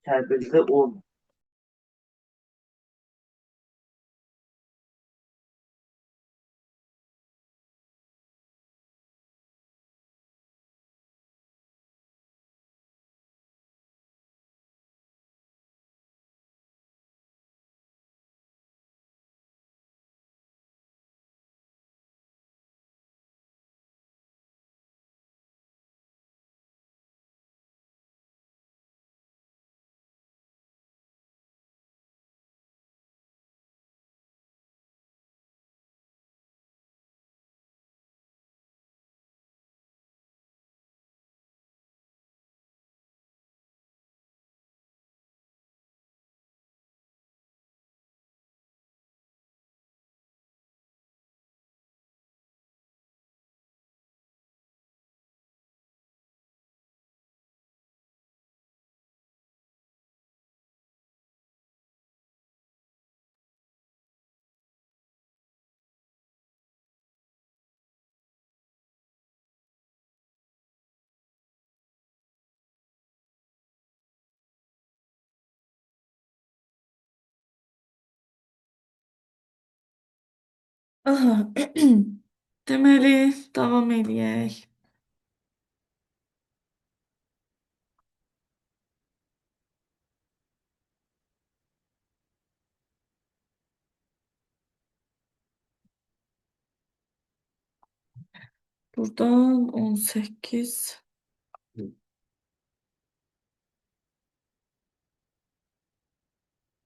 Tədbirdə ol. Aha. Deməli, davam eləyək. Buradan 18,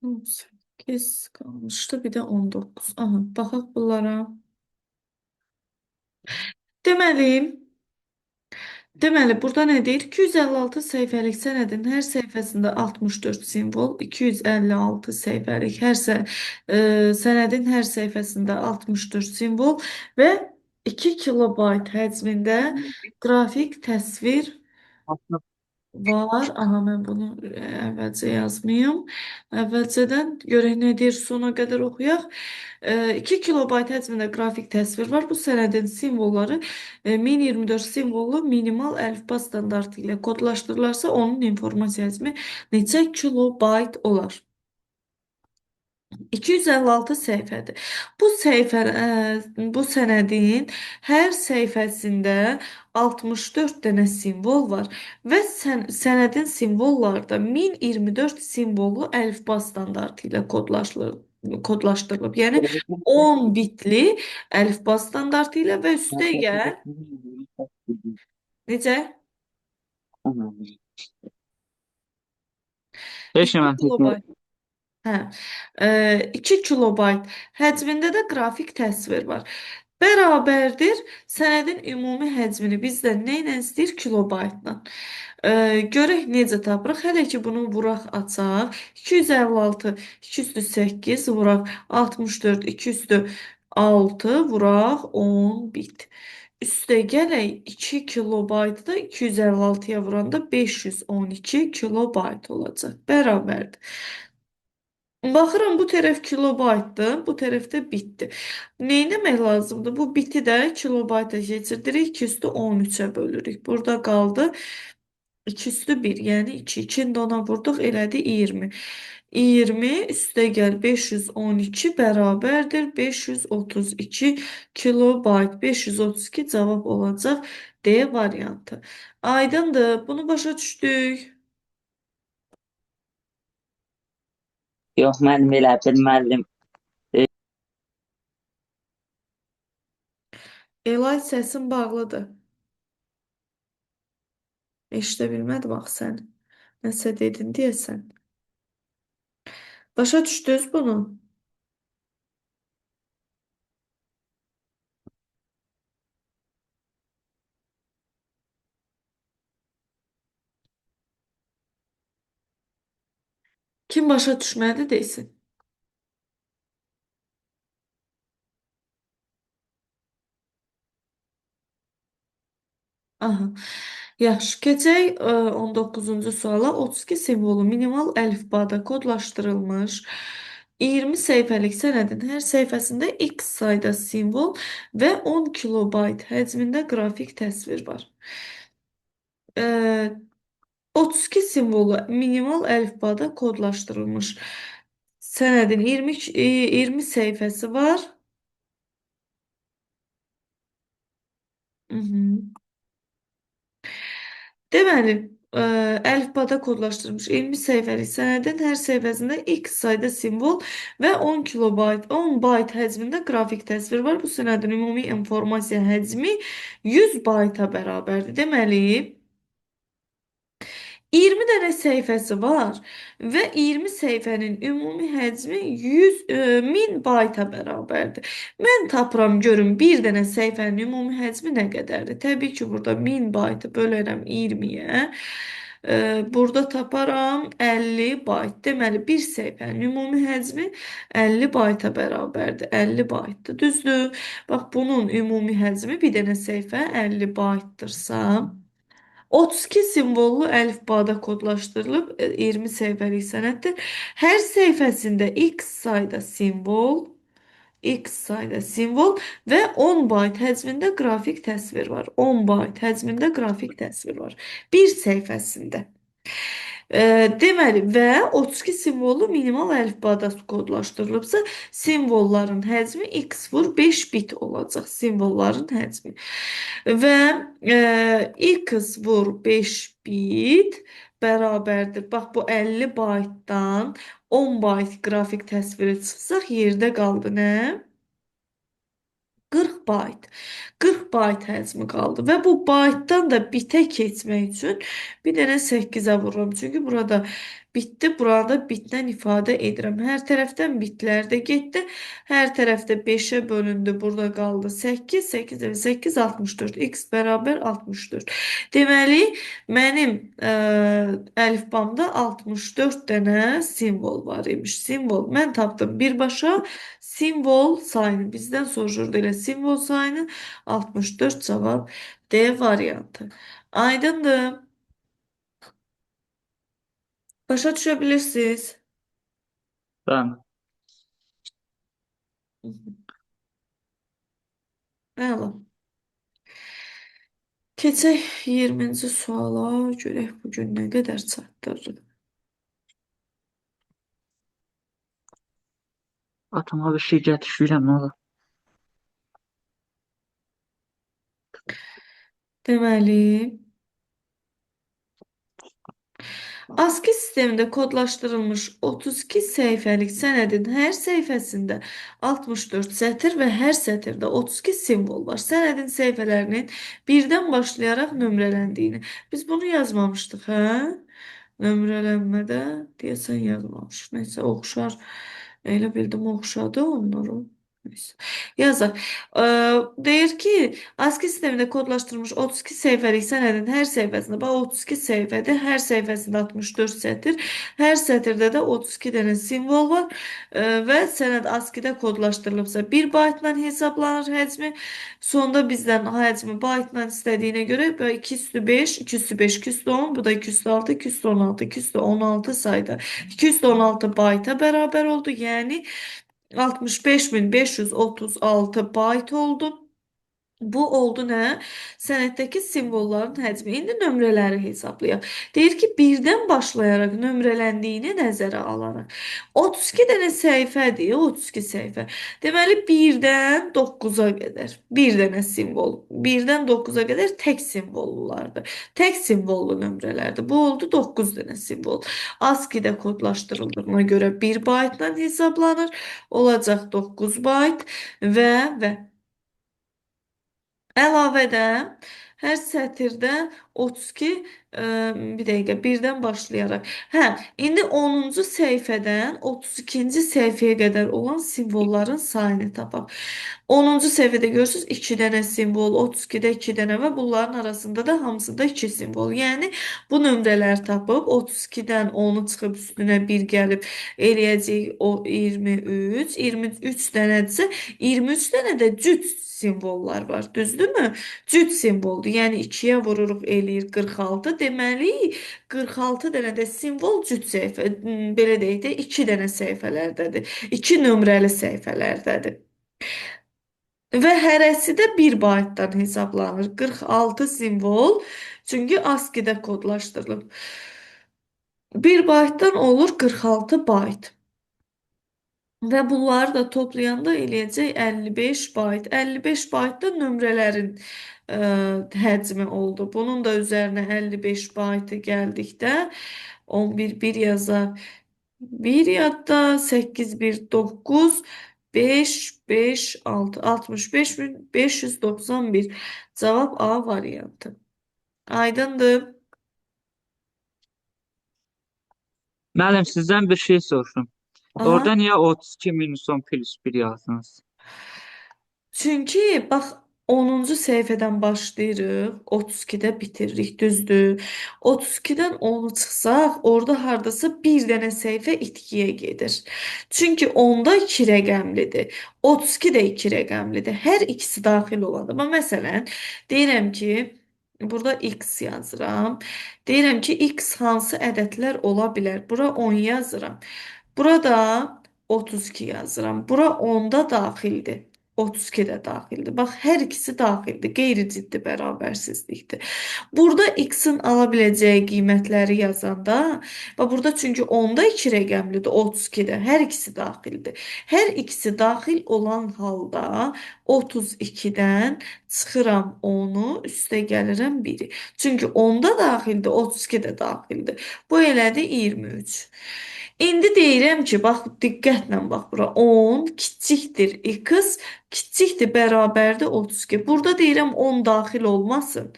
18 qalmışdı. Bir də 19. Aha, baxaq bunlara. Deməli, Deməli, burada nə deyir? 256 səhifəlik sənədin hər səhifəsində 64 simvol, 256 səhifəlik sənədin hər səhifəsində 64 simvol və 2 kilobayt həcmində qrafik təsvir var. Aha, mən bunu əvvəlcə yazmayım. Əvvəlcədən görək nə deyir, sona qədər oxuyaq. 2 kilobayt həcmində qrafik təsvir var. Bu sənədin simvolları 1024 simvollu minimal əlifba standartı ilə kodlaşdırılarsa onun informasiya həcmi neçə kilobayt olar? 256 səhifədir. Bu sənədin hər səhifəsində 64 dənə simvol var və sənədin simvolları da 1024 simvollu əlifba standartı ilə kodlaşdırılıb. Yəni 10 bitli əlifba standartı ilə və üstəgəl necə? Heç 2 nə mən təkrar kilobayt. Hə, 2 kilobayt həcmində də qrafik təsvir var. Bərabərdir sənədin ümumi həcmini bizdən nə ilə istəyir? Kilobaytla. Görək necə tapırıq. Hələ ki bunu vuraq açaq. 256 2 üstü 8 vuraq 64 2 üstü 6 vuraq 10 bit. Üstə gələk 2 kilobaytı da 256-ya vuranda 512 kilobayt olacaq. Bərabərdir. Baxıram bu tərəf kilobaytdır, bu tərəfdə bitdir. Neynəmək lazımdır? Bu biti də kilobayta keçirdirik, 2 üstü 13-ə bölürük. Burada qaldı 2 üstü 1, yəni 2. 2-ni də ona vurduq, elədi 20. 20 üstə gəl 512 bərabərdir 532 kilobayt. 532 cavab olacaq D variantı. Aydındır, bunu başa düşdük. yox, müəllim elə bil müəllim. Elay səsin bağlıdır. Eşidə bilmədim axı sən. Nəsə dedin deyəsən. Başa düşdünüz bunu? Kim başa düşmədi desin. Aha. Yaxşı, keçək 19-cu suala. 32 simvolu minimal əlifbada kodlaşdırılmış 20 səhifəlik sənədin hər səhifəsində x sayda simvol və 10 kilobayt həcmində qrafik təsvir var. E, 32 simvolu minimal əlifbada kodlaşdırılmış. Sənədin 20 səhifəsi var. Hı -hı. Deməli, əlifbada kodlaşdırılmış 20 səhifəlik sənədin hər səhifəsində x sayda simvol və 10 kilobayt, 10 bayt həcmində qrafik təsvir var. Bu sənədin ümumi informasiya həcmi 100 bayta bərabərdir. Deməli, 20 dənə səhifəsi var və 20 səhifənin ümumi həcmi 1000 bayta bərabərdir. Mən tapıram görüm bir dənə səhifənin ümumi həcmi nə qədərdir? Təbii ki, burada 1000 baytı bölərəm 20-yə. Burada taparam 50 bayt. Deməli, bir səhifənin ümumi həcmi 50 bayta bərabərdir. 50 baytdır, düzdür? Bax, bunun ümumi həcmi bir dənə səhifə 50 baytdırsa, 32 simvollu əlifbada kodlaşdırılıb 20 səhifəlik sənəddir. Hər səhifəsində x sayda simvol və 10 bayt həcmində qrafik təsvir var. 10 bayt həcmində qrafik təsvir var. Bir səhifəsində. Deməli, və 32 simvollu minimal əlifbada kodlaşdırılıbsa, simvolların həcmi x vur 5 bit olacaq. Simvolların həcmi. Və x vur 5 bit bərabərdir. Bax, bu 50 baytdan 10 bayt qrafik təsviri çıxsaq, yerdə qaldı nə? 40 bayt. 40 bayt həcmi qaldı və bu baytdan da bitə keçmək üçün bir dənə 8-ə vururam. Çünki burada bitdi, burada bitdən ifadə edirəm. Hər tərəfdən bitlər də getdi. Hər tərəfdə 5-ə bölündü. Burada qaldı 8, 8 və 8 64. X bərabər 64. Deməli, mənim əlifbamda 64 dənə simvol var imiş. Simvol mən tapdım birbaşa. Simvol sayını bizdən soruşurdu, elə simvol sayını 64 cavab D variantı. Aydındır. Başa düşə bilirsiniz. Tamam. Əla. Keçək 20-ci suala. Görək bugün nə qədər çatdırırıq. Atıma bir şey düşürəm, nə olur? Deməli, ASCII sistemində kodlaşdırılmış 32 səhifəlik sənədin hər səhifəsində 64 sətir və hər sətirdə 32 simvol var. Sənədin səhifələrinin birdən başlayaraq nömrələndiyini. Biz bunu yazmamışdıq, hə? Nömrələnmədə deyəsən yazmamışıq. Neysə, oxşar. Elə bildim oxşadı onları. Neysə. Yazaq. Deyir ki, ASCII sistemində kodlaşdırılmış 32 səhifəlik sənədin hər səhifəsində, bax 32 səhifədir, hər səhifəsində 64 sətir, hər sətirdə də 32 dənə simvol var və sənəd ASCII-də kodlaşdırılıbsa 1 baytla hesablanır həcmi. Sonda bizdən həcmi baytla istədiyinə görə 2 üstü 5, 2 üstü 5, 2 üstü 10, bu da 2 üstü 6, 2 üstü 16, 2 üstü 16 sayda 2 üstü 16 bayta bərabər oldu. Yəni 65.536 bayt oldu. Bu oldu nə? Sənəddəki simvolların həcmi. İndi nömrələri hesablayaq. Deyir ki, birdən başlayaraq nömrələndiyini nəzərə alaraq. 32 dənə səhifədir, 32 səhifə. Deməli, 1-dən 9-a qədər. Bir dənə simvol. 1-dən 9-a qədər tək simvollulardır. Tək simvollu nömrələrdir. Bu oldu 9 dənə simvol. ASCII-də kodlaşdırıldığına görə 1 baytla hesablanır. Olacaq 9 bayt və əlavədə hər sətirdə 32 bir dəqiqə birdən başlayaraq. Hə, indi 10-cu səhifədən 32-ci səhifəyə qədər olan simvolların sayını tapaq. 10-cu səhifədə görürsünüz 2 dənə simvol, 32-də 2 dənə və bunların arasında da hamısında 2 simvol. Yəni bu nömrələri tapıb 32-dən 10-u çıxıb üstünə 1 gəlib eləyəcəyik o 23. 23 dənədirsə 23 dənə də cüt simvollar var. Düzdürmü? Cüt simvoldur. Yəni 2-yə vururuq eləyir 46. Deməli 46 dənə də simvol cüt səhifə, belə deyək də 2 dənə səhifələrdədir. 2 nömrəli səhifələrdədir. və hərəsi də 1 baytdan hesablanır. 46 simvol, çünki ASCII-də kodlaşdırılıb. 1 baytdan olur 46 bayt. Və bunları da toplayanda eləyəcək 55 bayt. 55 bayt da nömrələrin həcmi oldu. Bunun da üzərinə 55 baytı gəldikdə 11 bir yazar. 1 yadda 8 bir 9 5 5 6 65.591. Cavab A variantı. Aydındır. Müəllim, sizdən bir şey soruşum. Aha. Orada niyə 32 minus 10 plus 1 yazdınız? Çünki bax 10-cu səhifədən başlayırıq, 32-də bitiririk, düzdür? 32-dən 10-u çıxsaq, orada hardasa bir dənə səhifə itkiyə gedir. Çünki 10-da 2 rəqəmlidir, 32 də 2 rəqəmlidir. Hər ikisi daxil olandır. Amma məsələn, deyirəm ki, burada x yazıram. Deyirəm ki, x hansı ədədlər ola bilər? Bura 10 yazıram. Burada 32 yazıram. Bura 10-da daxildir. 32 də daxildir. Bax, hər ikisi daxildir. Qeyri-ciddi bərabərsizlikdir. Burada x-in ala biləcəyi qiymətləri yazanda, bax burada çünki 10-da 2 rəqəmlidir, 32-də hər ikisi daxildir. Hər ikisi daxil olan halda 32-dən çıxıram 10-u, üstə gəlirəm 1-i. Çünki 10-da daxildir, 32 də daxildir. Bu elədi 23. İndi deyirəm ki, bax diqqətlə bax bura 10 kiçikdir x, kiçikdir bərabərdir 32. Burada deyirəm 10 daxil olmasın.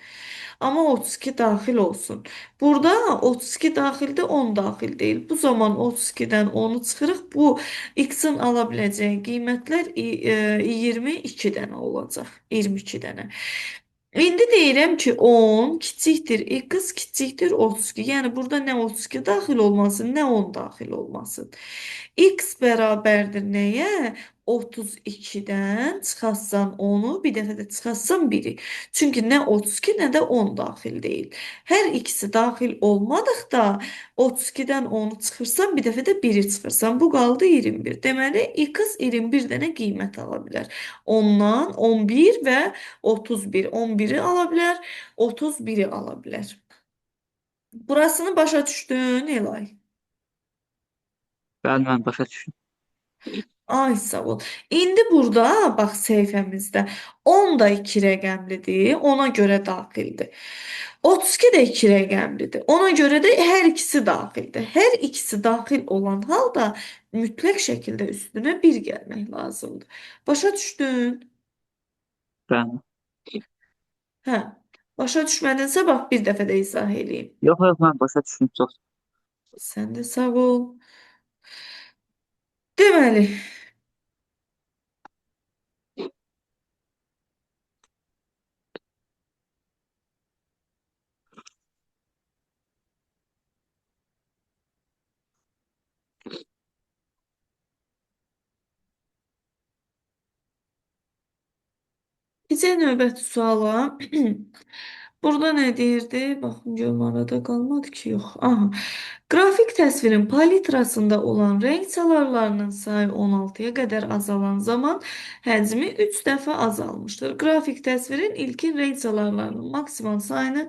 Amma 32 daxil olsun. Burada 32 daxildir, 10 daxil deyil. Bu zaman 32-dən 10-u çıxırıq. Bu x-in ala biləcəyi qiymətlər 22 dənə olacaq. 22 dənə. İndi deyirəm ki 10 kiçikdir x kiçikdir 32. Yəni burada nə 32 daxil olmasın, nə 10 daxil olmasın. X bərabərdir nəyə? 32-dən çıxarsan 10-u, bir dəfə də çıxarsan 1-i. Çünki nə 32, nə də 10 daxil deyil. Hər ikisi daxil olmadıqda 32-dən 10-u çıxırsan, bir dəfə də 1-i çıxırsan. Bu qaldı 21. Deməli, x 21 dənə qiymət ala bilər. Ondan 11 və 31. 11-i ala bilər, 31-i ala bilər. Burasını başa düşdün, Elay? Bəli, mən başa düşdüm. Ay sağ ol. İndi burada bax səhifəmizdə 10 da 2 rəqəmlidir, ona görə daxildir. 32 də 2 rəqəmlidir. Ona görə də hər ikisi daxildir. Hər ikisi daxil olan halda mütləq şəkildə üstünə 1 gəlmək lazımdır. Başa düşdün? Bəli. Hə. Başa düşmədinsə bax bir dəfə də izah eləyim. Yox, yox, mən başa düşdüm. Çox Sən də sağ ol. Deməli, keçək növbəti suala. Burada nə deyirdi? Baxın görüm arada qalmadı ki, yox. Aha. Qrafik təsvirin palitrasında olan rəng çalarlarının sayı 16-ya qədər azalan zaman həcmi 3 dəfə azalmışdır. Qrafik təsvirin ilkin rəng çalarlarının maksimal sayını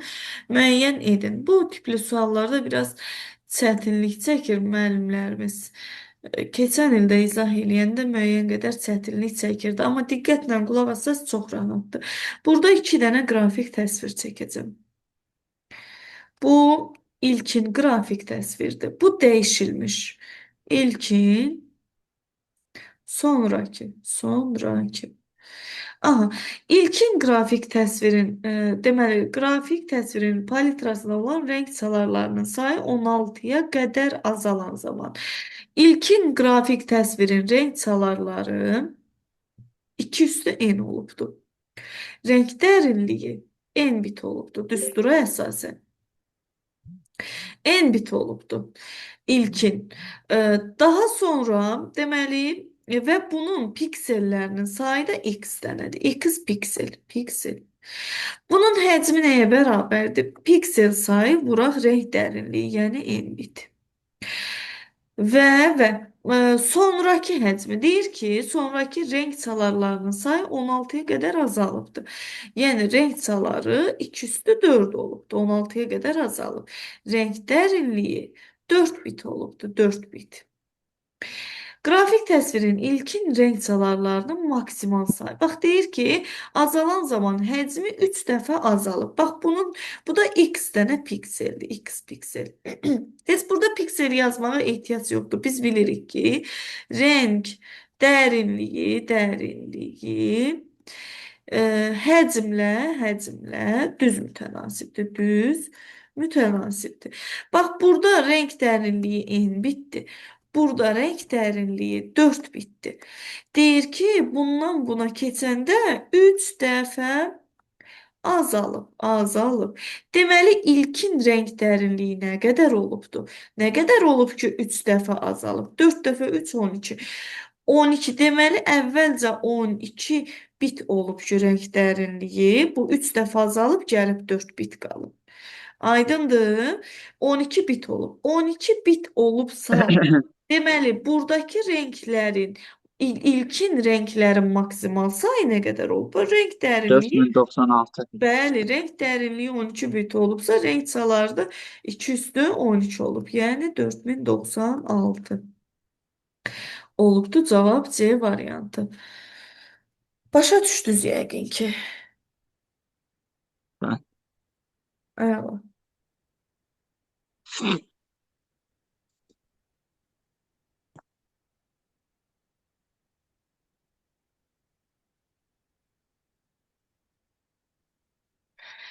müəyyən edin. Bu tipli suallarda biraz çətinlik çəkir müəllimlərimiz. Keçən ildə izah eləyəndə müəyyən qədər çətinlik çəkirdi, amma diqqətlə qulaq assaz çox rahatdır. Burada 2 dənə qrafik təsvir çəkəcəm. Bu ilkin qrafik təsvirdir. Bu dəyişilmiş. İlkin, sonrakı. Aha, ilkin qrafik təsvirin, deməli, qrafik təsvirin palitrasında olan rəng çalarlarının sayı 16-ya qədər azalan zaman. İlkin qrafik təsvirin rəng çalarları 2 üstü n olubdur. Rəng dərinliyi n bit olubdur düstura əsasən. N bit olubdur ilkin. Daha sonra deməli və bunun piksellərinin sayı da x dənədir. X piksel. Bunun həcmi nəyə bərabərdir? Piksel sayı vuraq rəng dərinliyi, yəni n bit. Və Sonraki həcmi deyir ki, sonraki renk çalarlarının sayı 16-ya qədər azalıbdır. Yəni renk çaları 2 üstü 4 olubdur. 16-ya qədər azalıb. Renk dərinliyi 4 bit olubdur. 4 bit. Qrafik təsvirin ilkin renk çalarlarının maksimal sayı. Bax deyir ki, azalan zaman həcmi 3 dəfə azalıb. Bax bu da x dənə pikseldir. X piksel. Heç burada piksel yazmağa ehtiyac yoxdur. Biz bilirik ki, renk dərinliyi həcmlə düz mütənasibdir. Düz mütənasibdir. Bax burada renk dərinliyi n bitdir. Burada renk dərinliyi 4 bitdir. Deyir ki, bundan buna keçəndə 3 dəfə azalıb. Deməli, ilkin renk dərinliyi nə qədər olubdur? Nə qədər olub ki, 3 dəfə azalıb? 4 dəfə 3, 12. 12 deməli, əvvəlcə 12 bit olub ki, renk dərinliyi. Bu 3 dəfə azalıb, gəlib 4 bit qalıb. Aydındır? 12 bit olub. 12 bit olubsa, deməli, buradakı renklərin ilkin renklərin maksimal sayı nə qədər olub? Bu renk dərinliyi 4096. bəli, renk dərinliyi 12 bit olubsa, renk çaları da 2 üstü 12 olub. Yəni 4096 olubdu. Cavab C variantı. Başa düşdünüz yəqin ki. Hə. Əla.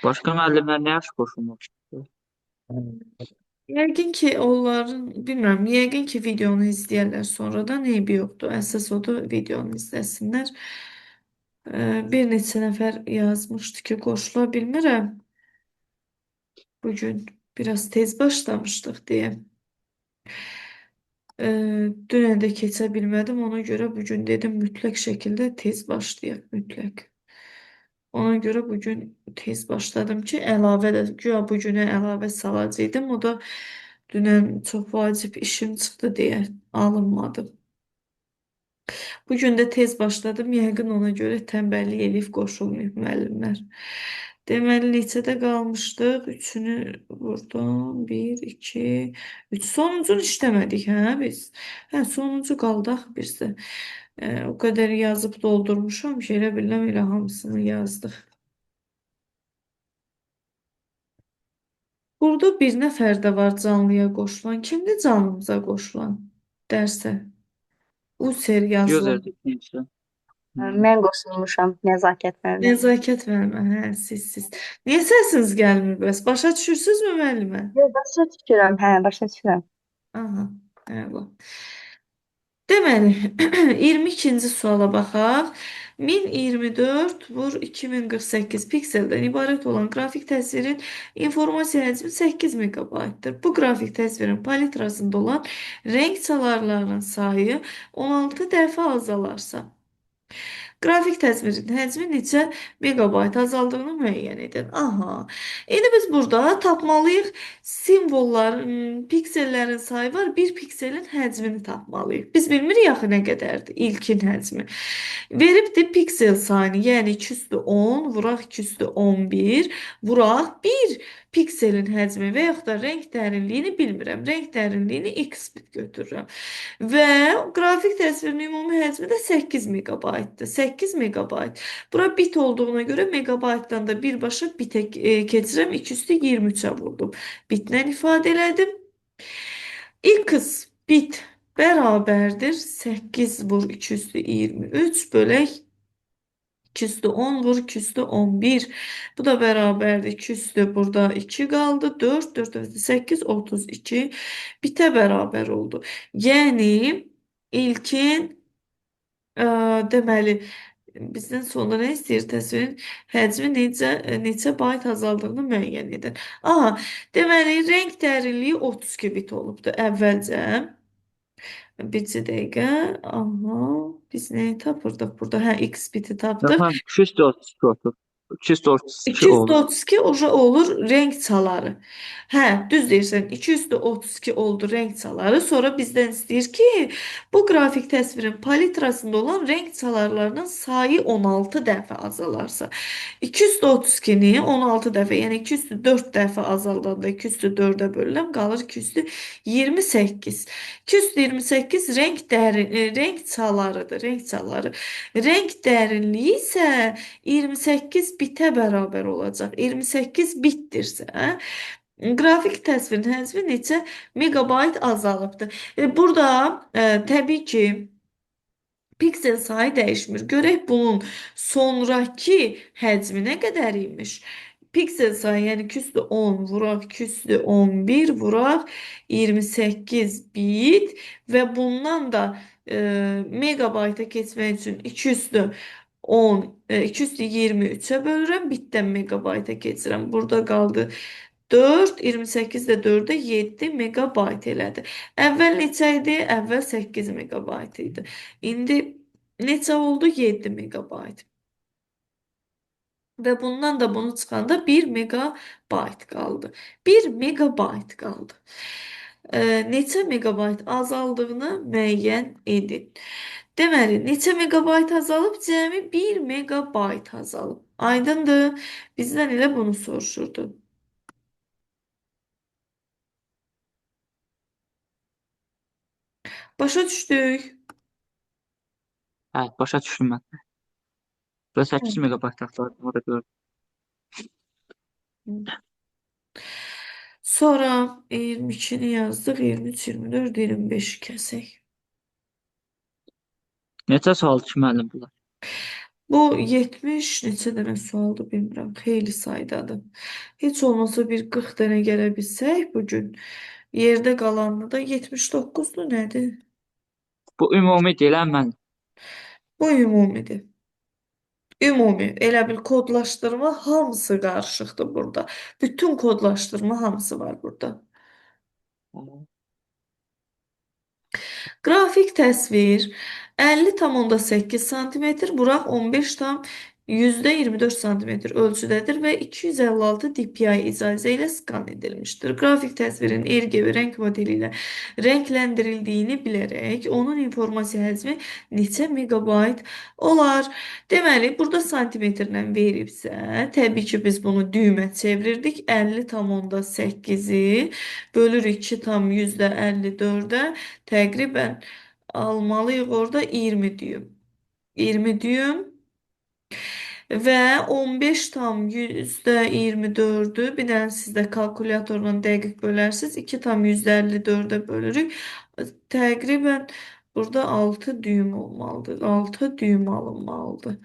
Başqa müəllimlər nə yaxşı qoşulmuş? Yəqin ki, onların, bilmirəm, yəqin ki, videonu izləyərlər sonradan, eybi yoxdur. Əsas odur, videonu izləsinlər. Bir neçə nəfər yazmışdı ki, qoşula bilmirəm. Bugün biraz tez başlamışdıq deyə. Dünən də keçə bilmədim, ona görə bugün dedim mütləq şəkildə tez başlayaq, mütləq. Ona görə bugün tez başladım ki, əlavə də, güya bugünə əlavə salacaqdım. O da dünən çox vacib işim çıxdı deyə alınmadı. Bugün də tez başladım, yəqin ona görə tənbəllik eləyib qoşulmayıb müəllimlər. Deməli, neçədə qalmışdıq? Üçünü buradan, 1, 2, 3. Sonuncunu işləmədik, hə biz? Hə, sonuncu qaldı axı bizdə. O qədər yazıb doldurmuşam ki, elə biləm elə hamısını yazdıq. Burada bir nəfər də var canlıya qoşulan. Kimdir canlımıza qoşulan dərsə? User yazılan. User definition. Mən qoşulmuşam nəzakət müəllimə. Nəzakət müəllimə, hə, siz. Niyə səsiniz gəlmir bəs? Başa düşürsünüzmü müəllimə? Yox, başa düşürəm, başa düşürəm. Aha, əla. Deməli, 22-ci suala baxaq. 1024 vur 2048 pikseldən ibarət olan qrafik təsvirin informasiya həcmi 8 megabaytdır. Bu qrafik təsvirin palitrasında olan renk çalarlarının sayı 16 dəfə azalarsa, qrafik təsvirin həcmi neçə megabayt azaldığını müəyyən edin. Aha. İndi biz burada tapmalıyıq. Simvolların, piksellərin sayı var. Bir pikselin həcmini tapmalıyıq. Biz bilmirik axı nə qədərdir ilkin həcmi. Veribdir piksel sayını, yəni 2 üstü 10, vuraq 2 üstü 11, vuraq 1 pikselin həcmi və yaxud da renk dərinliyini bilmirəm. Renk dərinliyini x bit götürürəm. Və qrafik təsvirin ümumi həcmi də 8 megabaytdır. 8 megabayt. Bura bit olduğuna görə megabaytdan da birbaşa bitə keçirəm. 2 üstü 23-ə vurdum. Bitlə ifadə elədim. X bit bərabərdir 8 vur 2 üstü 23 bölək 2 üstü 10 vur 2 üstü 11. Bu da bərabərdir. 2 üstü burada 2 qaldı. 4, 4 üstü 8, 32 bitə bərabər oldu. Yəni ilkin deməli bizdən sonra nə istəyir? Təsvirin həcmi neçə bayt azaldığını müəyyən edin. Aha, deməli renk dərinliyi 32 bit olubdu əvvəlcə. Bircə dəqiqə. Aha, biz nəyi tapırdıq burada? Hə, x biti tapdıq. Yox, 2 üstü 32 oldu. 232 olur. 232 oja olur renk çaları. Hə, düz deyirsən. 232 oldu renk çaları. Sonra bizdən istəyir ki, bu qrafik təsvirin palitrasında olan renk çalarlarının sayı 16 dəfə azalarsa. 232-ni 16 dəfə, yəni 204 dəfə azaldanda 204-ə bölürəm, qalır 228. 228 renk çalarıdır, renk çaları. Renk dərinliyi isə 28 bitə bərabər olacaq. 28 bitdirsə, qrafik təsvirin həcmi neçə megabayt azalıbdır? Burada təbii ki, piksel sayı dəyişmir. Görək bunun sonrakı həcmi nə qədər imiş? Piksel sayı, yəni 210 vuraq 211 vuraq 28 bit və bundan da megabayta keçmək üçün 223-ə bölürəm, bitdən megabayta keçirəm. Burada qaldı 4, 28 də 4-ə 7 megabayt elədi. Əvvəl neçə idi? Əvvəl 8 megabayt idi. İndi neçə oldu? 7 megabayt. Və bundan da bunu çıxanda 1 megabayt qaldı. 1 megabayt qaldı. Neçə megabayt azaldığını müəyyən edin. Deməli, neçə megabayt azalıb? Cəmi 1 megabayt azalıb. Aydındır. Bizdən elə bunu soruşurdu. Başa düşdük. Hə, başa düşdüm mən. Və 8 megabayt axtardım, o da gördüm. Sonra 22'ni yazdık. 23, 24, 25 kəsək. Neçə sual ki, müəllim bunlar? Bu 70 neçə dənə sualdır bilmirəm. Xeyli saydadır. Heç olmasa bir 40 dənə gələ bilsək bugün. Yerdə qalanı da 79'du nədir? Bu ümumi deyil, hə, müəllim. Bu ümumidir. Ümumi. Elə bil kodlaşdırma hamısı qarışıqdır burada. Bütün kodlaşdırma hamısı var burada. Qrafik təsvir 50,8 sm, buraq 15,24 sm ölçüdədir və 256 dpi icazə ilə skan edilmişdir. Qrafik təsvirin RGB renk modeli ilə rəngləndirildiyini bilərək onun informasiya həcmi neçə megabayt olar? Deməli, burada santimetrlə veribsə, təbii ki, biz bunu düymə çevirirdik. 50,8-i bölürük 2,54-ə. Təqribən almalıyıq orada 20 düym. 20 düym və 15,24'ü bir dənə siz də kalkulyatorla dəqiq bölərsiniz. 2,54'ə bölürük. Təqribən burada 6 düym olmalıdır. 6 düym alınmalıdır.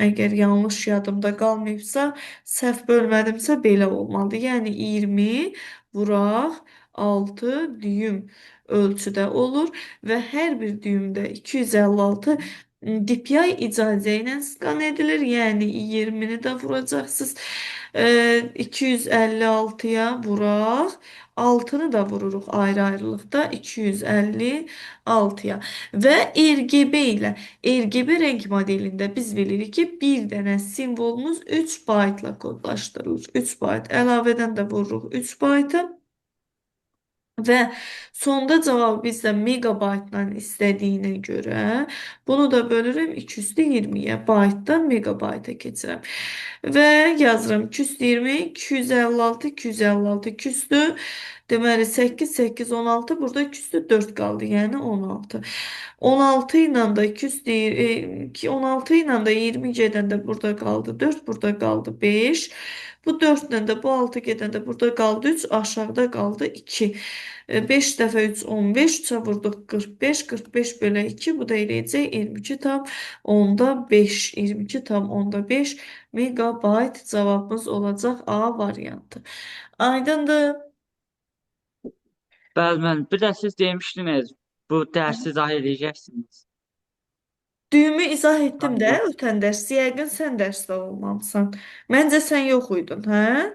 Əgər yanlış yadımda qalmayıbsa, səhv bölmədimsə belə olmalıdır. Yəni 20 vuraq 6 düym ölçüdə olur və hər bir düymdə 256 DPI icazə ilə skan edilir. Yəni 20-ni də vuracaqsınız. 256-ya vuraq. 6-nı da vururuq ayrı-ayrılıqda 256-ya. Və RGB ilə RGB renk modelində biz bilirik ki, bir dənə simvolumuz 3 baytla kodlaşdırılır. 3 bayt əlavədən də vururuq 3 baytı. Və sonda cavabı bizdən megabaytla istədiyinə görə bunu da bölürəm 220-yə. Baytdan megabayta keçirəm. Və yazıram 220, 256, 256 küstü. Deməli 8, 8, 16 burada küstü 4 qaldı. Yəni 16. 16 ilə də 16 ilə də 20 gedəndə burada qaldı 4, burada qaldı 5. Bu 4 ilə də bu 6 gedəndə burada qaldı 3, aşağıda qaldı 2. 5 dəfə 3, 15, 3'ə vurduq 45, 45 bölü 2, bu da eləyəcək 22,5, 22,5 megabayt cavabımız olacaq A variantı. Aydındır. Bəli, müəllim. Bir də siz demişdiniz, bu dərsi izah edəcəksiniz. Düyümü izah etdim də Yox. ötən dərs. Yəqin sən dərsdə olmamısan. Məncə sən yox idin, hə?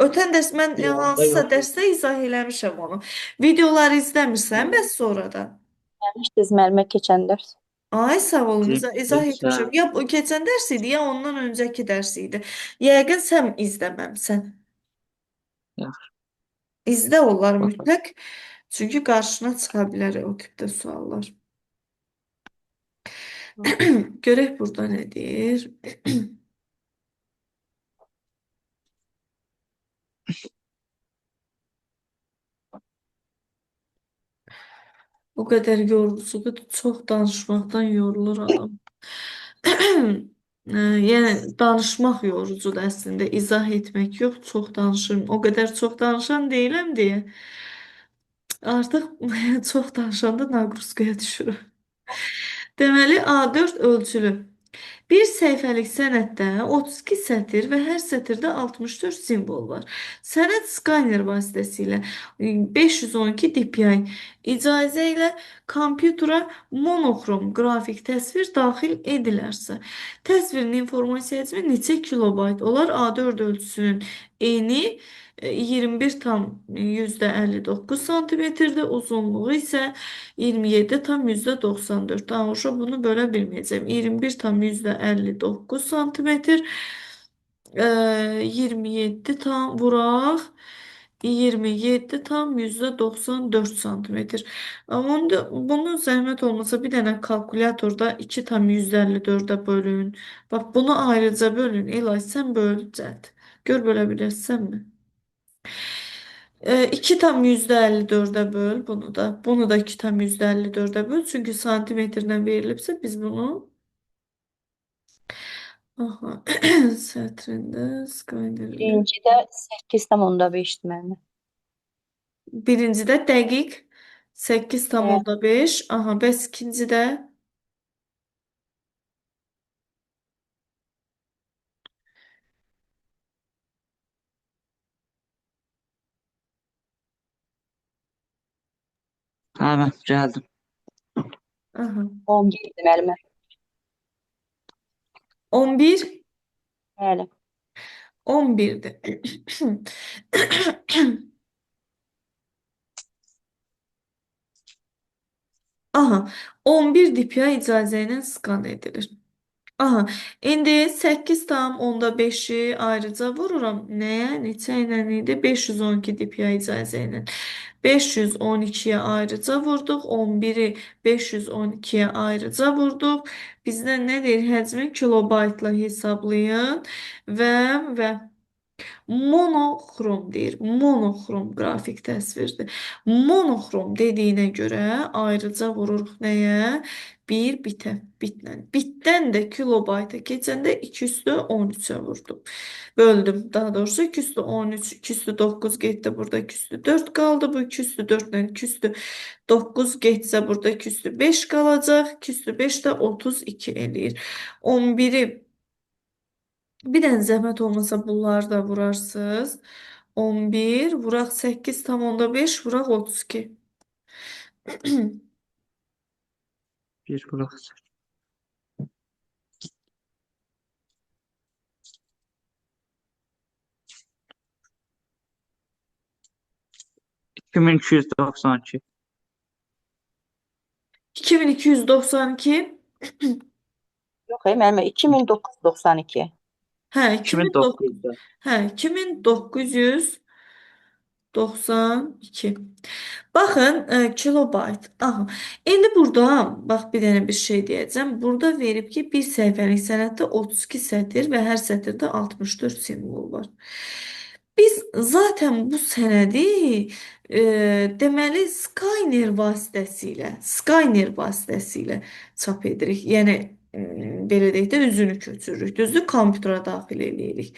Ötən dərs mən Yox, hansısa yox. dərsdə izah eləmişəm onu. Videoları izləmirsən bəs sonradan? Gəlmişdiniz müəllimə keçən dərs. Ay sağ olun, izah Yoxsa etmişəm. Ya o keçən dərs idi, ya ondan öncəki dərs idi. Yəqin sən izləməmsən. yaxşı, İzlə onları baxaq. mütləq. Çünki qarşına çıxa bilər o tipdə suallar. Görək burada nə deyir. O qədər yorucudur, çox danışmaqdan yorulur adam. Yəni danışmaq yorucudur əslində, izah etmək yox, çox danışırım. O qədər çox danışan deyiləm deyə artıq çox danışanda naqruzkaya düşürəm. Deməli, A4 ölçülü. Bir səhifəlik sənəddə 32 sətir və hər sətirdə 64 simvol var. Sənəd skaner vasitəsilə 512 DPI icazə ilə kompüterə monoxrom qrafik təsvir daxil edilərsə, təsvirin informasiya həcmi neçə kilobayt olar? A4 ölçüsünün eni 21,59 santimetrdir, uzunluğu isə 27,94. Daha uşaq bunu bölə bilməyəcəm. 21,59 santimetr, 27 tam vuraq. 27,94 santimetr. Amma bunu zəhmət olmasa bir dənə kalkulyatorda 2,54-ə bölün. Bax bunu ayrıca bölün. Elay sən böl cəld. Gör bölə bilərsənmi? 2,54'e böl bunu da. Bunu da 2,54'e böl. Çünkü santimetreden verilipse biz bunu aha sətrində Skyler'də Birincidə 8,5-dir məndə. birincidə dəqiq 8,5. Aha, bəs ikincidə Tamam, gəldim. aha 11-dir müəllimə. 11 Bəli. 11'dir. Aha, 11 DPI icazə ilə skan edilir. Aha, indi 8,5'i ayrıca vururam. Nəyə? Neçə ilə idi? 512 DPI icazə ilə. 512'ye ayrıca vurduq. 11'i 512'ye ayrıca vurduq. Bizdən nə deyir? Həcmi kilobaytla hesablayın və monoxrom deyir. Monoxrom qrafik təsvirdir. Monoxrom dediyinə görə ayrıca vururuq nəyə? Bir bitə, bitlə. Bitdən də kilobayta keçəndə 2 üstü 13'e vurdum. Böldüm. Daha doğrusu 2 üstü 13, 2 üstü 9 getdi. Burada 2 üstü 4 qaldı. Bu 2 üstü 4 ilə 2 üstü 9 getsə burada 2 üstü 5 qalacaq. 2 üstü 5 də 32 eləyir. 11'i bir dənə zəhmət olmasa bunları da vurarsınız. 11 vuraq 8,5 vuraq 32. Bir vuraq. 2292. 2292. Yox, müəllimə 2992. Hə, 2900'da. hə, 2992. Baxın, kilobayt. Aha. İndi burada bax bir dənə bir şey deyəcəm. Burada verib ki, bir səhifəlik sənəddə 32 sətir və hər sətirdə 64 simvol var. Biz zaten bu sənədi deməli Skyner vasitəsilə çap edirik. Yəni belə deyək də üzünü köçürürük. Düzdür? Kompüterə daxil eləyirik.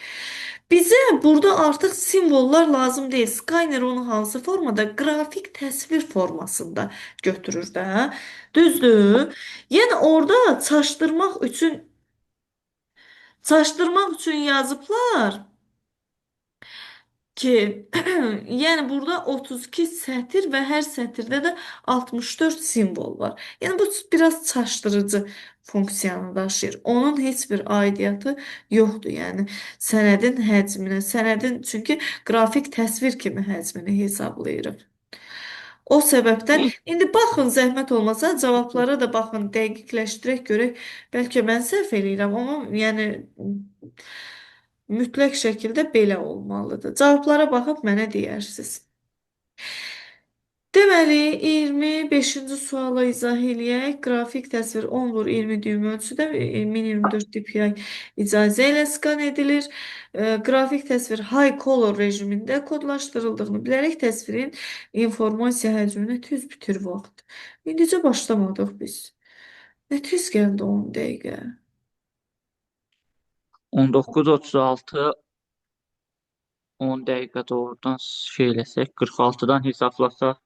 Bizə burada artıq simvollar lazım deyil. Skyner onu hansı formada? Qrafik təsvir formasında götürür də. Düzdür? Yəni orada çaşdırmaq üçün yazıblar ki, yəni burada 32 sətir və hər sətirdə də 64 simvol var. Yəni bu biraz çaşdırıcı funksiyanı daşıyır. Onun heç bir aidiyyatı yoxdur. Yəni sənədin həcminə, çünki qrafik təsvir kimi həcmini hesablayırıq. O səbəbdən indi baxın, zəhmət olmasa cavablara da baxın, dəqiqləşdirək görək. Bəlkə mən səhv eləyirəm, amma yəni mütləq şəkildə belə olmalıdır. Cavablara baxıb mənə deyərsiniz. Deməli, 25-ci suala izah eləyək. Qrafik təsvir 10 vur 20 düym ölçüdə 1024 dpi icazə ilə skan edilir. Qrafik təsvir high color rejimində kodlaşdırıldığını bilərək təsvirin informasiya həcminə tüz bitir vaxt. İndicə başlamadıq biz. Nə tüz gəldi 10 dəqiqə. 19:36 10 dəqiqə doğrudan şey eləsək, 46-dan hesablasaq,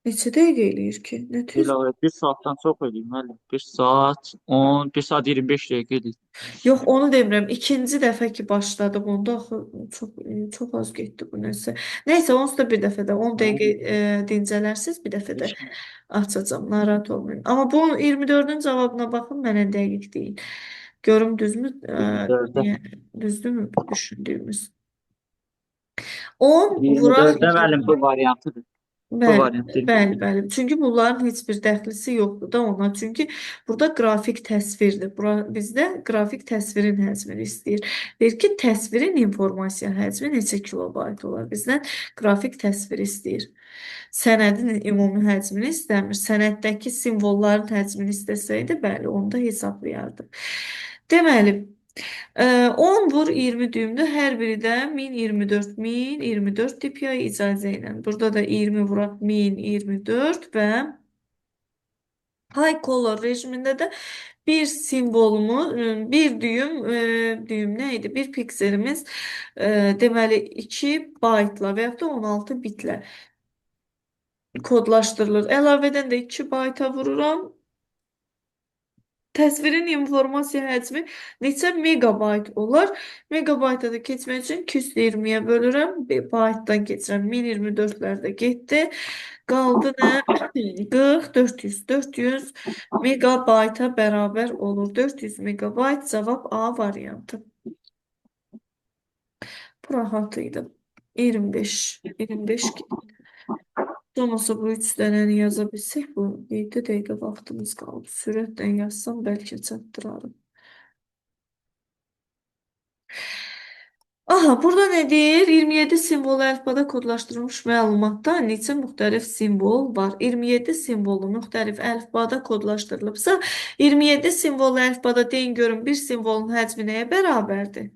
Neçə dəqiqə eləyir ki? Nə tüz? ilave 1 saatdan çox eləyir müəllim. 1 saat 10, 1 saat 25 dəqiqə eləyir. Yox, onu demirəm. İkinci dəfə ki başladıq, onda axı çox az getdi bu nəsə. Nəysə, onsuz da bir dəfə də 10 dəqiqə dincələrsiz, bir dəfə də açacağam. Narahat olmayın. Amma bu 24-ün cavabına baxın, mənə dəqiq deyil. Görüm düzmü? 24-də. Düzdürmü düşündüyümüz? 10 vuraq 24-də müəllim bu variantıdır. Bu Bəli, variantı. bəli. Çünki bunların heç bir dəxlisi yoxdur da ona. Çünki burada qrafik təsvirdir. Bizdə qrafik təsvirin həcmini istəyir. Deyir ki, təsvirin informasiya həcmi neçə kilobayt olar? Bizdən qrafik təsvir istəyir. Sənədin ümumi həcmini istəmir. Sənəddəki simvolların həcmini istəsəydi, bəli, onu da hesablayardı. Deməli, 10 vur 20 düymdür. Hər biri də 1024, 1024 dpi icazə ilə. Burada da 20 vuraq 1024 və high color rejimində də bir simvolumuz, bir düym nə idi? Bir pikselimiz deməli 2 baytla və yaxud da 16 bitlə kodlaşdırılır. Əlavədən də 2 bayta vururam. Təsvirin informasiya həcmi neçə megabayt olar? Megabayta da keçmək üçün 220-yə bölürəm. Baytdan keçirəm. 1024-lərdə getdi. Qaldı nə? 40, 400. 400 megabayta bərabər olur. 400 megabayt cavab A variantı. Bu rahat idi. 25. 25 olmasa bu 3 dənəni yaza bilsək, bu 7 dəqiqə vaxtımız qaldı. Sürətlə yazsam bəlkə çatdırarım. Aha, burada nə deyir? 27 simvol əlifbada kodlaşdırılmış məlumatda neçə müxtəlif simvol var? 27 simvolu müxtəlif əlifbada kodlaşdırılıbsa, 27 simvol əlifbada deyin görün bir simvolun həcmi nəyə bərabərdir?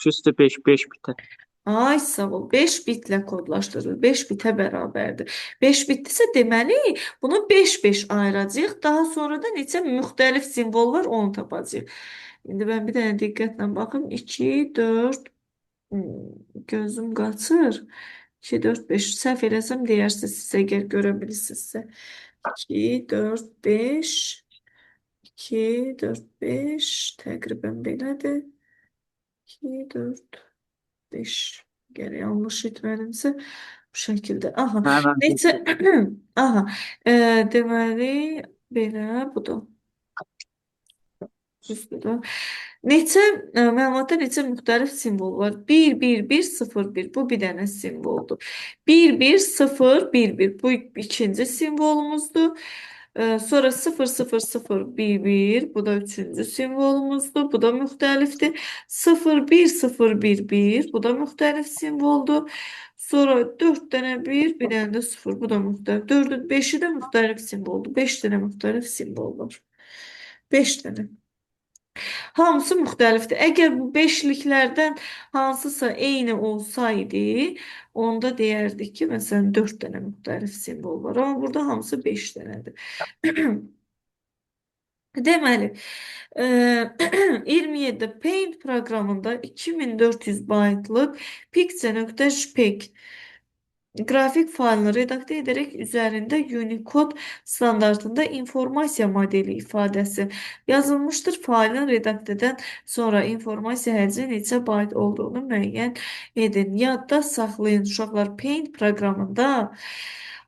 205 5 bitə. Ay sağ ol. 5 bitlə kodlaşdırılır. 5 bitə bərabərdir. 5 bitdirsə deməli bunu 5-5 ayıracağıq. Daha sonra da neçə müxtəlif simvol var onu tapacağıq. İndi mən bir dənə diqqətlə baxım. 2, 4 gözüm qaçır. 2, 4, 5 səhv eləsəm deyərsiniz siz əgər görə bilirsinizsə. 2, 4, 5 2, 4, 5 təqribən belədir. 2, 4 5 gələ yanlış etmədimsə bu şəkildə. Aha. Həmən Neçə aha. Deməli belə budur. Düzdür. Neçə məlumatda neçə müxtəlif simvol var? 1 1 1 0 1 bu bir dənə simvoldur. 1 1 0 1 1 bu ikinci simvolumuzdur. Sonra 0 0 0 1 1 bu da üçüncü simvolumuzdur. Bu da müxtəlifdir. 0 1 0 1 1 bu da müxtəlif simvoldur. Sonra 4 dənə 1 bir dənə də 0 bu da müxtəlif. 4-ün 5-i də müxtəlif simvoldur. 5 dənə müxtəlif simbol var. 5 dənə. Hamısı müxtəlifdir. Əgər bu beşliklərdən hansısa eyni olsaydı, onda deyərdik ki, məsələn 4 dənə müxtəlif simvol var. Amma burada hamısı 5 dənədir. Deməli, 27 Paint proqramında 2400 baytlıq pixel.jpg qrafik faylını redaktə edərək üzərində Unicode standartında informasiya modeli ifadəsi yazılmışdır. Faylın redaktədən sonra informasiya həcmi neçə bayt olduğunu müəyyən edin. Yadda saxlayın uşaqlar. Paint proqramında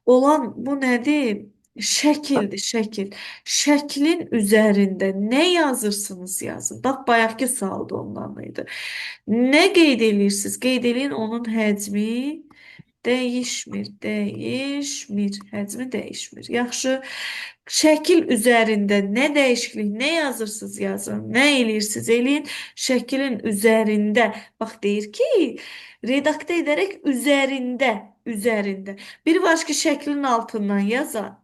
olan bu nədir? Şəkildir, şəkil. Şəklin üzərində nə yazırsınız yazın. Bax, bayaqki sualda ondan idi. Nə qeyd edirsiniz? Qeyd edin onun həcmi Değişmir. Həcmi değişmir. Yaxşı. Şəkil üzərində nə dəyişiklik, nə yazırsınız yazın, nə eləyirsiniz eləyin. Şəklin üzərində, bax deyir ki, redaktə edərək üzərində. Bir var ki, şəklin altından yazan.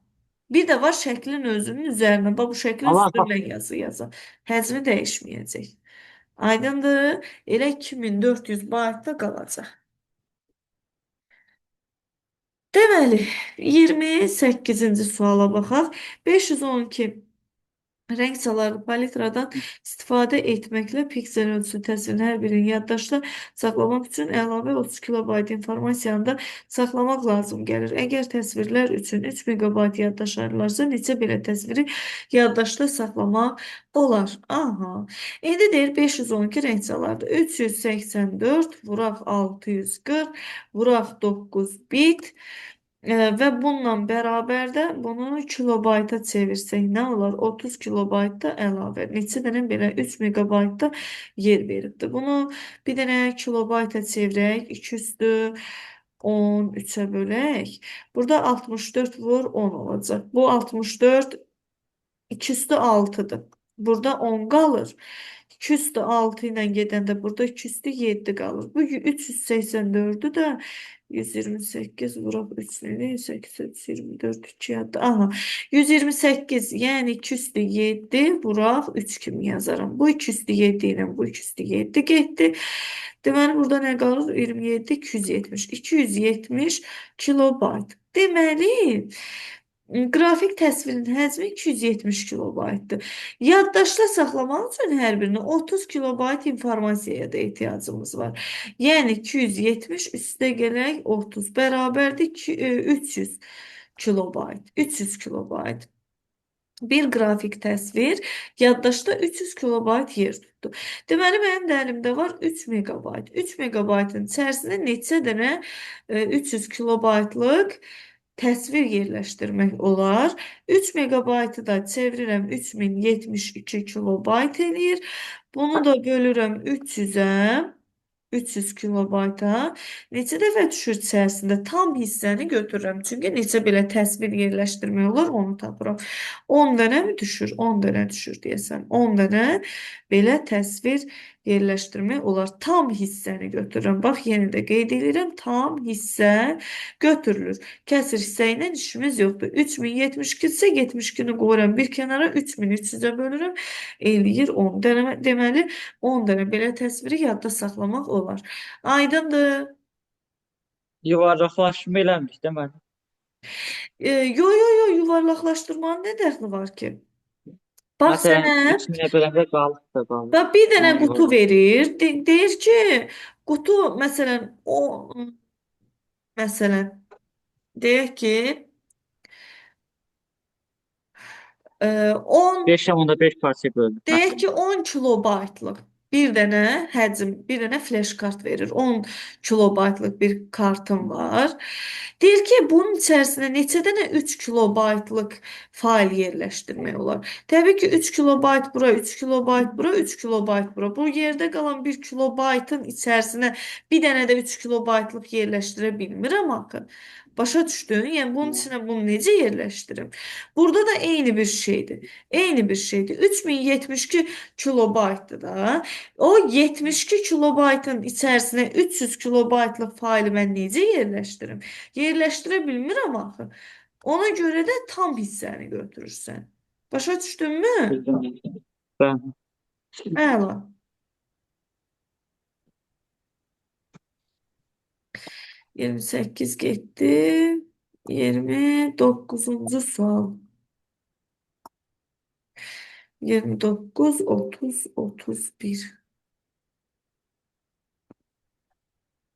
Bir də var şəklin özünün üzərinə. Bax bu şəklin Ama bak üstündən yazı yazan. Həcmi dəyişməyəcək. Aydındır? Elə 2400 baytda qalacaq. Deməli, 28-ci suala baxaq. 512 renk salarlı palitradan istifadə etməklə piksel ölçüsü təsvirin hər birini yaddaşda saxlamaq üçün əlavə 30 kilobayt informasiyanı da saxlamaq lazım gəlir. Əgər təsvirlər üçün 3 megabayt yaddaş ayrılarsa, neçə belə təsviri yaddaşda saxlamaq olar? Aha. İndi deyir 512 renk salardı. 384 vuraq 640 vuraq 9 bit. Və bununla bərabər də bunu kilobayta çevirsək nə olar? 30 kilobaytda əlavə. Neçə dənə belə 3 megabaytda yer veribdir. Bunu bir dənə kilobayta çevirək. 2 üstü 10 3-ə bölək. Burada 64 vur 10 olacaq. Bu 64 2 üstü 6'dır. Burada 10 qalır. 2 üstü 6 ilə gedəndə burada 2 üstü 7 qalır. Bu 384'ü də 128 vuraq 3 nədir? 824 2 yadda. Aha. 128 yəni 2 üstü 7 vuraq 3 kimi yazaram. Bu 2 üstü 7 ilə bu 2 üstü 7 getdi. Deməli burada nə qalır? 27 270. 270 kilobayt. Deməli qrafik təsvirin həcmi 270 kilobaytdır. Yaddaşda saxlamaq üçün hər birini 30 kilobayt informasiyaya da ehtiyacımız var. Yəni 270 üstə gələk 30 bərabərdir ki 300 kilobayt. 300 kilobayt. Bir qrafik təsvir yaddaşda 300 kilobayt yer tutdu. Deməli, mənim də əlimdə var 3 megabayt. 3 megabaytın içərisində neçə dənə 300 kilobaytlıq təsvir yerləşdirmək olar. 3 megabaytı da çevirirəm 3072 kilobayt eləyir. Bunu da bölürəm 300-ə. 300 kilobayta neçə dəfə düşür içərisində tam hissəni götürürəm. Çünki neçə belə təsvir yerləşdirmək olar onu tapıram. 10 dənə mi düşür? 10 dənə düşür deyəsən. 10 dənə belə təsvir yerləşdirmək olar. Tam hissəni götürürəm. Bax, yenə də qeyd edirəm. Tam hissə götürülür. Kəsir hissə ilə işimiz yoxdur. 3072 isə 72-ni qoyuram bir kənara. 3300-ə bölürəm. Eləyir 10. Deməli 10 dənə belə təsviri yadda saxlamaq olar. Aydındır. yuvarlaklaşma eləmiş deməli. Yo, yuvarlaqlaşdırmanın nə dəxli var ki? Bax Məsələn, sənə 2000-ə böləndə qalır da qalır. bax bir dənə Onu qutu yuvarlaq. verir. Deyir ki, qutu məsələn məsələn deyək ki 10 5,5 parçaya böldük. deyək ki 10 kilobaytlıq bir dənə həcm, bir dənə flash kart verir. 10 kilobaytlıq bir kartım var. Deyir ki, bunun içərisində neçə dənə 3 kilobaytlıq fail yerləşdirmək olar. Təbii ki, 3 kilobayt bura, 3 kilobayt bura, 3 kilobayt bura. Bu yerdə qalan 1 kilobaytın içərisinə bir dənə də 3 kilobaytlıq yerləşdirə bilmirəm axı. Başa düşdün? Yəni bunun içinə bunu necə yerləşdirim? Burada da eyni bir şeydir. Eyni bir şeydir. 3072 kilobaytdır da. O 72 kilobaytın içərisinə 300 kilobaytlıq faili mən necə yerləşdirim? Yerləşdirə bilmirəm axı. Ona görə də tam hissəni götürürsən. Başa düşdünmü? Ben Əla. Yirmi səkkiz getdi. 29-cu sual. 29, 30, 31.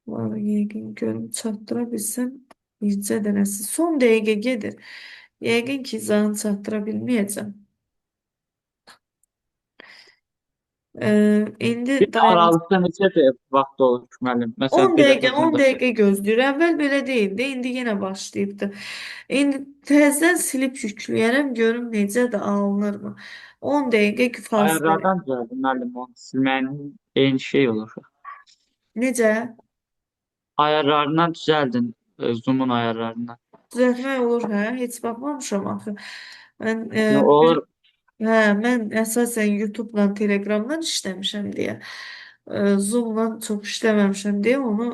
Vallahi yəqin görüm çatdıra bilsəm bircə dənəsi. Son dəqiqə gedir. Yəqin ki, izahını çatdıra bilməyəcəm. İndi bir dayanacaq. aralıqda neçə vaxt olur müəllim? 10 Məsələn, bir dəqiqə, dəfə 10 dəqiqə gözləyir. Əvvəl belə deyildi, indi yenə başlayıbdı. İndi təzədən silib yükləyərəm, görüm necə də alınırmı. 10 dəqiqə fasilə. ayarlardan düzəldim müəllim, onu silməyin eyni şey olur. Necə? Ayarlarından düzəldin. Zoom'un ayarlarından. Düzəltmək olur, hə? Heç baxmamışam axı. Mən Yəni olur. hə, mən əsasən YouTube-la, Telegram-dan işləmişəm deyə, Zoom-la çox işləməmişəm deyə onu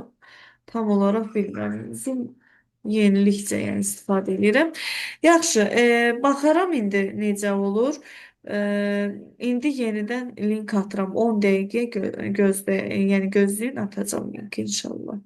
tam olaraq bilmirəm. Zoom yenilikcə yəni istifadə edirəm. Yaxşı, baxaram indi necə olur. E, indi yenidən link atıram. 10 dəqiqə gözlə, yəni gözləyin atacağım link inşallah.